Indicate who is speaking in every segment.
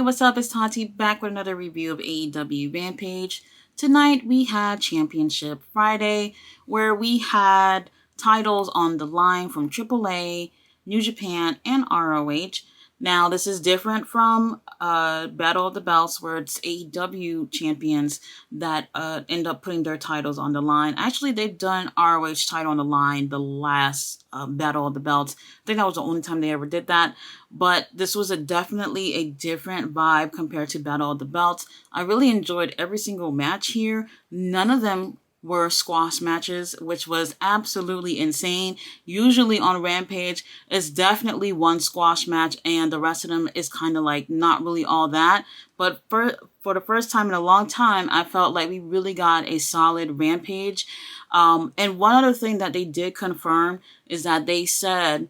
Speaker 1: Hey, what's up? It's Tati back with another review of AEW Rampage. Tonight we had Championship Friday, where we had titles on the line from AAA, New Japan, and ROH. Now, this is different from Battle of the Belts, where it's AEW champions that end up putting their titles on the line. Actually, they've done ROH title on the line the last Battle of the Belts. I think that was the only time they ever did that. But this was definitely a different vibe compared to Battle of the Belts. I really enjoyed every single match here. None of them were squash matches, which was absolutely insane. Usually on Rampage, it's definitely one squash match and the rest of them is kind of like not really all that. But for the first time in a long time, I felt like we really got a solid Rampage. And one other thing that they did confirm is that they said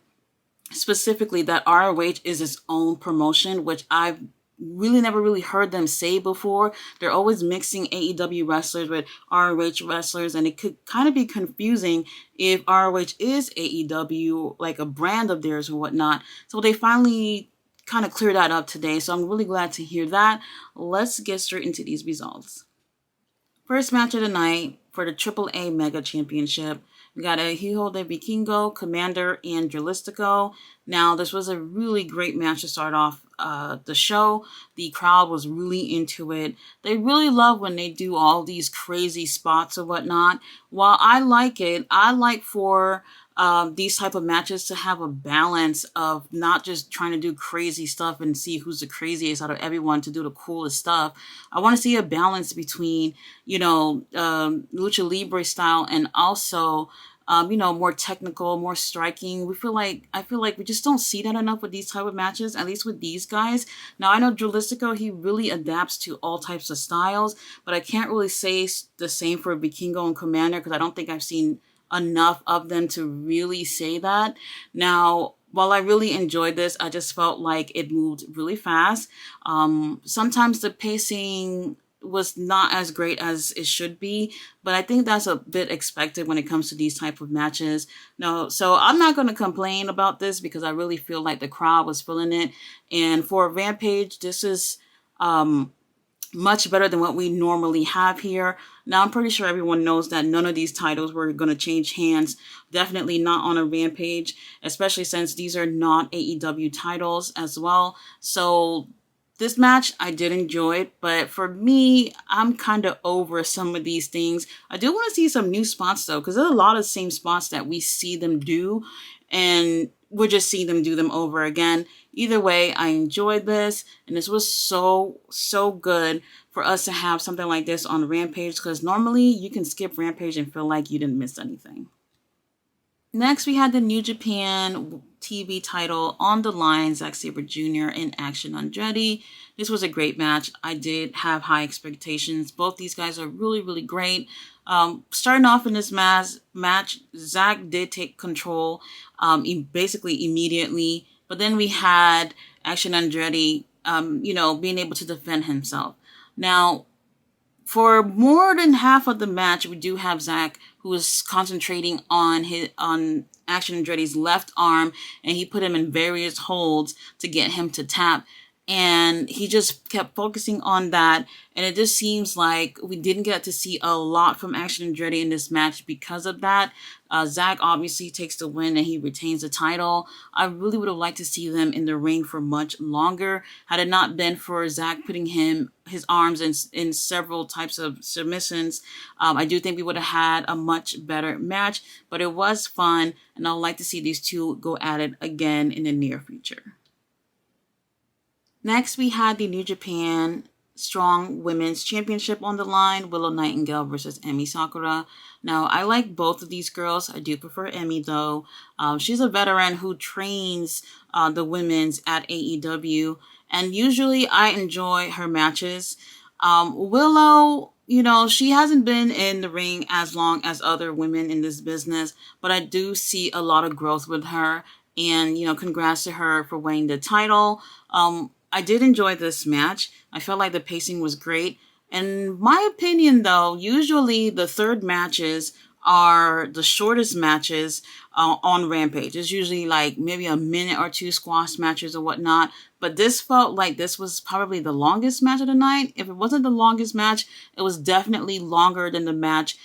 Speaker 1: specifically that ROH is its own promotion, which I've really never really heard them say before. They're always mixing AEW wrestlers with ROH wrestlers, and it could kind of be confusing if ROH is AEW, like a brand of theirs or whatnot. So they finally kind of cleared that up today, so I'm really glad to hear that. Let's get straight into these results. First match of the night for the AAA Mega Championship. We got a Hijo de Vikingo, Commander, and Dralistico. Now, this was a really great match to start off the show. The crowd was really into it. They really love when they do all these crazy spots or whatnot. While I like it, I like for these type of matches to have a balance of not just trying to do crazy stuff and see who's the craziest out of everyone to do the coolest stuff. I want to see a balance between, Lucha Libre style and also, more technical, more striking. I feel like we just don't see that enough with these type of matches, at least with these guys. Now, I know Dralistico, he really adapts to all types of styles, but I can't really say the same for Vikingo and Commander because I don't think I've seen enough of them to really say that. Now, while I really enjoyed this, I just felt like it moved really fast. Sometimes the pacing was not as great as it should be, but I think that's a bit expected when it comes to these type of matches. No, so I'm not going to complain about this because I really feel like the crowd was feeling it. And for Rampage, this is much better than what we normally have here. Now, I'm pretty sure everyone knows that none of these titles were going to change hands. Definitely not on a Rampage, especially since these are not AEW titles as well. So this match, I did enjoy it, but for me, I'm kind of over some of these things. I do want to see some new spots, though, because there's a lot of the same spots that we see them do, and we're just seeing them do them over again. Either way, I enjoyed this, and this was so good for us to have something like this on Rampage, because normally you can skip Rampage and feel like you didn't miss anything. Next, we had the New Japan TV title on the line, Zack Sabre Jr. and Action Andretti. This was a great match. I did have high expectations. Both these guys are really great. Starting off in this match, Zack did take control basically immediately. But then we had Action Andretti, being able to defend himself. Now, for more than half of the match, we do have Zack, who is concentrating on Action Andretti's left arm, and he put him in various holds to get him to tap. And he just kept focusing on that. And it just seems like we didn't get to see a lot from Action Andretti in this match because of that. Zack obviously takes the win and he retains the title. I really would have liked to see them in the ring for much longer. Had it not been for Zack putting his arms in several types of submissions, I do think we would have had a much better match. But it was fun, and I'd like to see these two go at it again in the near future. Next, we had the New Japan Strong Women's Championship on the line, Willow Nightingale versus Emi Sakura. Now, I like both of these girls. I do prefer Emi, though. She's a veteran who trains the women's at AEW, and usually I enjoy her matches. Willow, she hasn't been in the ring as long as other women in this business, but I do see a lot of growth with her, and, congrats to her for winning the title. I did enjoy this match. I felt like the pacing was great. In my opinion, though, usually the third matches are the shortest matches on Rampage. It's usually like maybe a minute or two squash matches or whatnot. but this felt like this was probably the longest match of the night. If it wasn't the longest match, it was definitely longer than the match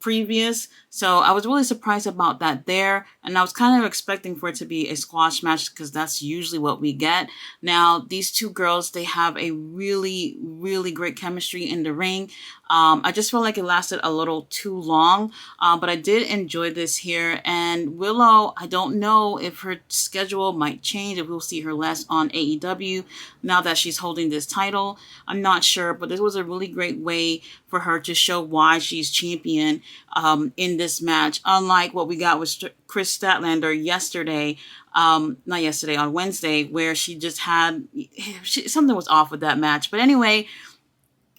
Speaker 1: previous. So I was really surprised about that there. And I was kind of expecting for it to be a squash match because that's usually what we get. Now, these two girls, they have a really, really great chemistry in the ring. I just felt like it lasted a little too long, but I did enjoy this here. And Willow, I don't know if her schedule might change, if we'll see her less on AEW now that she's holding this title. I'm not sure, but this was a really great way for her to show why she's champion in this match. Unlike what we got with Chris Statlander yesterday, not yesterday, on Wednesday, where she just had, something was off with that match. But anyway,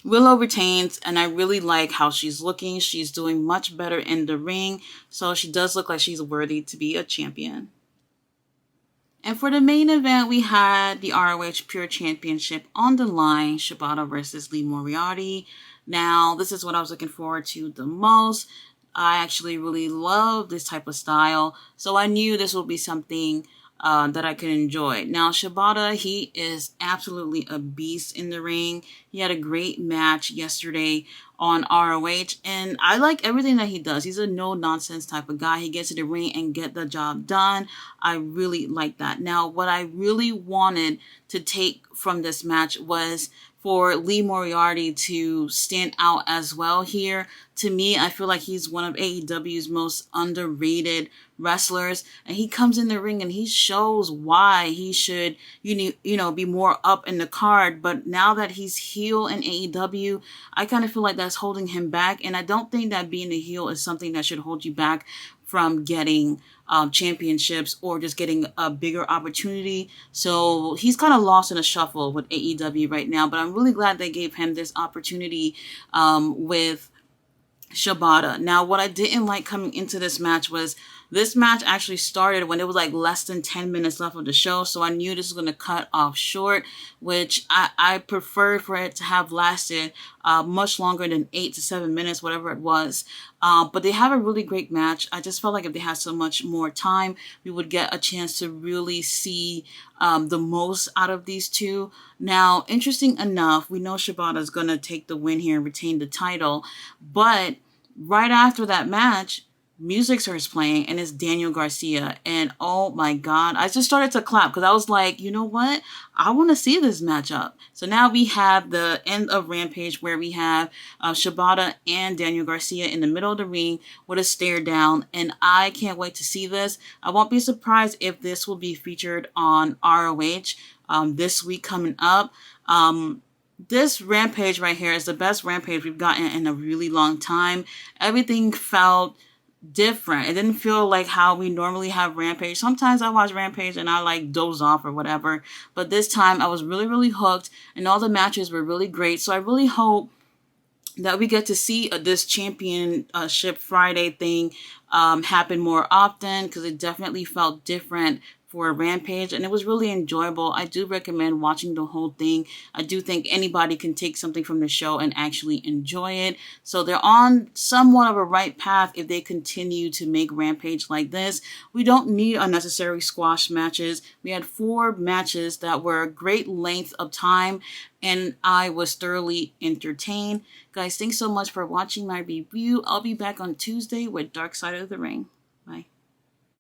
Speaker 1: Willow retains, and I really like how she's looking. She's doing much better in the ring, so she does look like she's worthy to be a champion. And for the main event, we had the ROH Pure Championship on the line, Shibata versus Lee Moriarty. Now, this is what I was looking forward to the most. I actually really love this type of style, so I knew this would be something that I could enjoy. Now, Shibata, he is absolutely a beast in the ring. He had a great match yesterday on ROH, and I like everything that he does. He's a no-nonsense type of guy. He gets in the ring and get the job done. I really like that. Now, what I really wanted to take from this match was for Lee Moriarty to stand out as well here. To me, I feel like he's one of AEW's most underrated wrestlers, and he comes in the ring and he shows why he should, you know, be more up in the card. But now that he's heel in AEW, I kind of feel like that's holding him back, and I don't think that being a heel is something that should hold you back from getting championships or just getting a bigger opportunity. So he's kind of lost in a shuffle with AEW right now, but I'm really glad they gave him this opportunity with Shibata. Now, what I didn't like coming into this match was this match actually started when it was like less than 10 minutes left of the show. So I knew this was going to cut off short, which I preferred for it to have lasted much longer than 8 to 7 minutes, whatever it was. But they have a really great match. I just felt like if they had so much more time, we would get a chance to really see the most out of these two. Now, interesting enough, we know Shibata is going to take the win here and retain the title. But right after that match, music starts playing, and it's Daniel Garcia. And oh my God, I just started to clap because I was like, you know what? I want to see this matchup. So now we have the end of Rampage where we have Shibata and Daniel Garcia in the middle of the ring with a stare down. And I can't wait to see this. I won't be surprised if this will be featured on ROH this week coming up. This Rampage right here is the best Rampage we've gotten in a really long time. Everything felt different. It didn't feel like how we normally have Rampage. Sometimes I watch Rampage and I like doze off or whatever, but this time I was really, really hooked, and all the matches were really great. So I really hope that we get to see this championship Friday thing happen more often, because it definitely felt different for a Rampage, and it was really enjoyable. I do recommend watching the whole thing. I do think anybody can take something from the show and actually enjoy it. So they're on somewhat of a right path if they continue to make Rampage like this. We don't need unnecessary squash matches. We had 4 matches that were a great length of time, and I was thoroughly entertained. Guys, thanks so much for watching my review. I'll be back on Tuesday with Dark Side of the Ring.